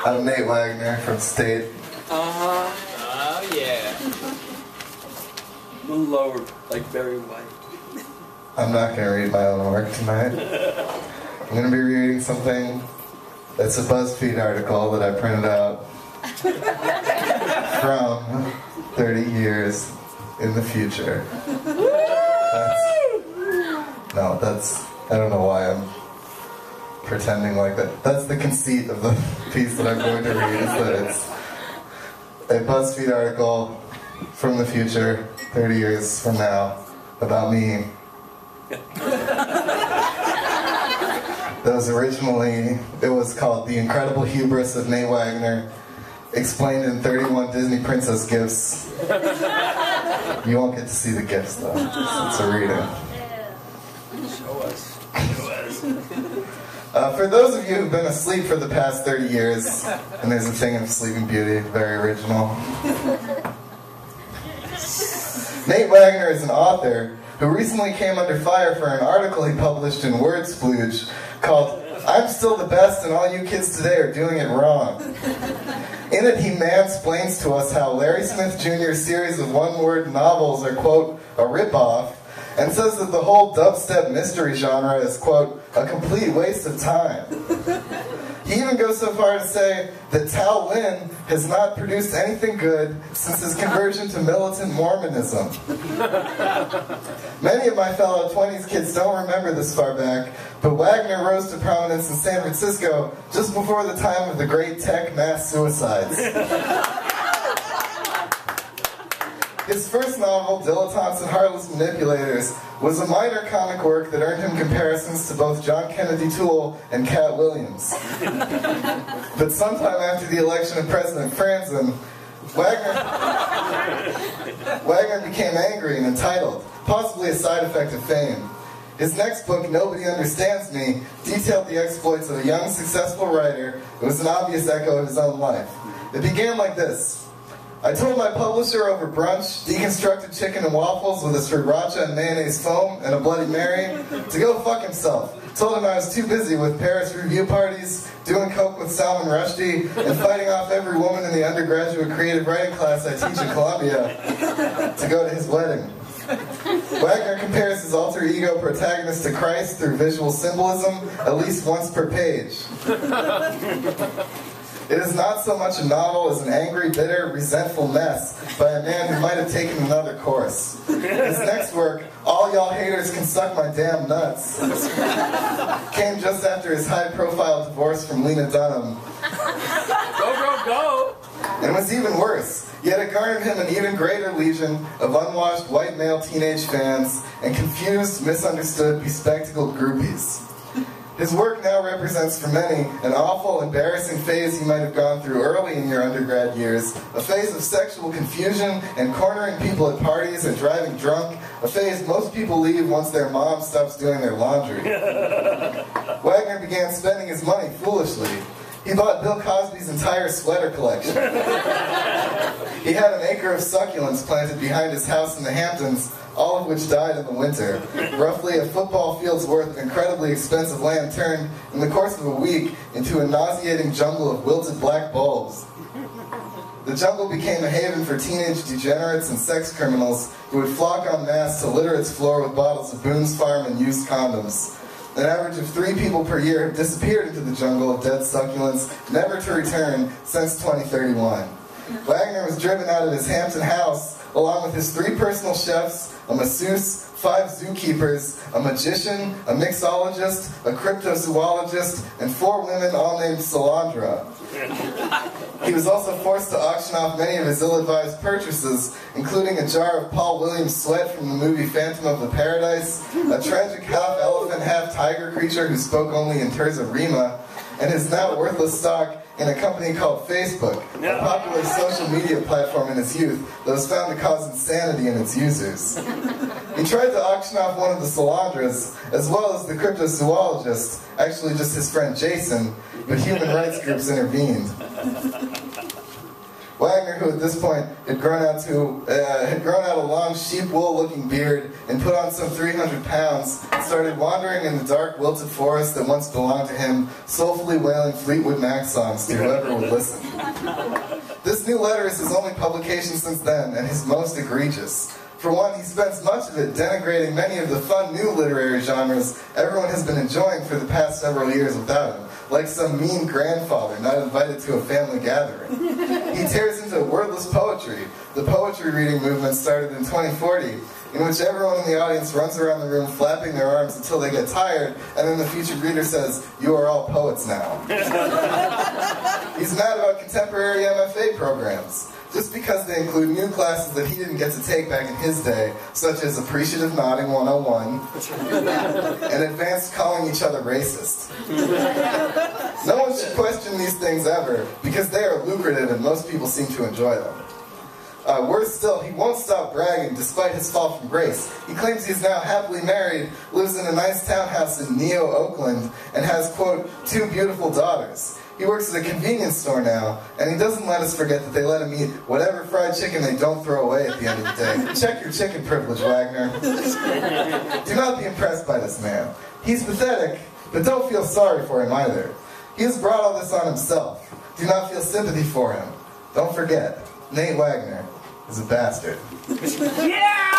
I'm Nate Wagner from State. Oh yeah. A little lower, like Barry White. I'm not going to read my own work tonight. I'm going to be reading something that's a BuzzFeed article that I printed out from 30 years in the future. I don't know why I'm pretending like that. That's the conceit of the piece that I'm going to read, is that it's a BuzzFeed article from the future, 30 years from now, about me. That was originally, it was called The Incredible Hubris of Nate Wagner, explained in 31 Disney Princess gifs. You won't get to see the gifs though, it's a reading. Show us. For those of you who've been asleep for the past 30 years, and there's a thing of Sleeping Beauty, very original. Nate Wagner is an author who recently came under fire for an article he published in Wordsplooge called "I'm Still the Best and All You Kids Today Are Doing It Wrong." In it, he mansplains to us how Larry Smith Jr.'s series of one-word novels are, quote, a rip-off, and says that the whole dubstep mystery genre is, quote, a complete waste of time. He even goes so far to say that Tal Lin has not produced anything good since his conversion to militant Mormonism. Many of my fellow 20s kids don't remember this far back, but Wagner rose to prominence in San Francisco just before the time of the great tech mass suicides. His first novel, Dilettantes and Heartless Manipulators, was a minor comic work that earned him comparisons to both John Kennedy Toole and Cat Williams. But sometime after the election of President Franzen, Wagner became angry and entitled, possibly a side effect of fame. His next book, Nobody Understands Me, detailed the exploits of a young, successful writer. It was an obvious echo of his own life. It began like this. I told my publisher over brunch, deconstructed chicken and waffles with a sriracha and mayonnaise foam and a Bloody Mary, to go fuck himself. Told him I was too busy with Paris review parties, doing coke with Salman Rushdie, and fighting off every woman in the undergraduate creative writing class I teach in Columbia to go to his wedding. Wagner compares his alter ego protagonist to Christ through visual symbolism at least once per page. It is not so much a novel as an angry, bitter, resentful mess by a man who might have taken another course. His next work, All Y'all Haters Can Suck My Damn Nuts, came just after his high-profile divorce from Lena Dunham. Go, go, go! And was even worse, yet it garnered him an even greater legion of unwashed white male teenage fans and confused, misunderstood, bespectacled groupies. His work now represents for many an awful, embarrassing phase you might have gone through early in your undergrad years, a phase of sexual confusion and cornering people at parties and driving drunk, a phase most people leave once their mom stops doing their laundry. Wagner began spending his money foolishly. He bought Bill Cosby's entire sweater collection. He had an acre of succulents planted behind his house in the Hamptons, all of which died in the winter. Roughly a football field's worth of incredibly expensive land turned, in the course of a week, into a nauseating jungle of wilted black bulbs. The jungle became a haven for teenage degenerates and sex criminals who would flock en masse to litter its floor with bottles of Boone's Farm and used condoms. An average of 3 people per year have disappeared into the jungle of dead succulents, never to return since 2031. Wagner was driven out of his Hampton house, along with his 3 personal chefs, a masseuse, 5 zookeepers, a magician, a mixologist, a cryptozoologist, and 4 women all named Solandra. He was also forced to auction off many of his ill-advised purchases, including a jar of Paul Williams sweat from the movie Phantom of the Paradise, a tragic half-elephant, half-tiger creature who spoke only in terms of Rima, and his now worthless stock in a company called Facebook, a popular social media platform in his youth that was found to cause insanity in its users. He tried to auction off one of the Solandras, as well as the cryptozoologist, actually just his friend Jason, but human rights groups intervened. Wagner, who at this point had grown out a long sheep wool-looking beard and put on some 300 pounds, started wandering in the dark, wilted forest that once belonged to him, soulfully wailing Fleetwood Mac songs to whoever would listen. This new letter is his only publication since then, and his most egregious. For one, he spends much of it denigrating many of the fun new literary genres everyone has been enjoying for the past several years without him, like some mean grandfather not invited to a family gathering. He tears into wordless poetry. The poetry reading movement started in 2040, in which everyone in the audience runs around the room flapping their arms until they get tired, and then the featured reader says, "You are all poets now." He's mad about contemporary MFA programs, just because they include new classes that he didn't get to take back in his day, such as Appreciative Nodding 101, and Advanced Calling Each Other Racist. No one should question these things ever, because they are lucrative and most people seem to enjoy them. Worse still, he won't stop bragging despite his fall from grace. He claims he's now happily married, lives in a nice townhouse in Neo, Oakland, and has, quote, 2 beautiful daughters. He works at a convenience store now, and he doesn't let us forget that they let him eat whatever fried chicken they don't throw away at the end of the day. Check your chicken privilege, Wagner. Do not be impressed by this man. He's pathetic, but don't feel sorry for him either. He has brought all this on himself. Do not feel sympathy for him. Don't forget, Nate Wagner is a bastard. Yeah!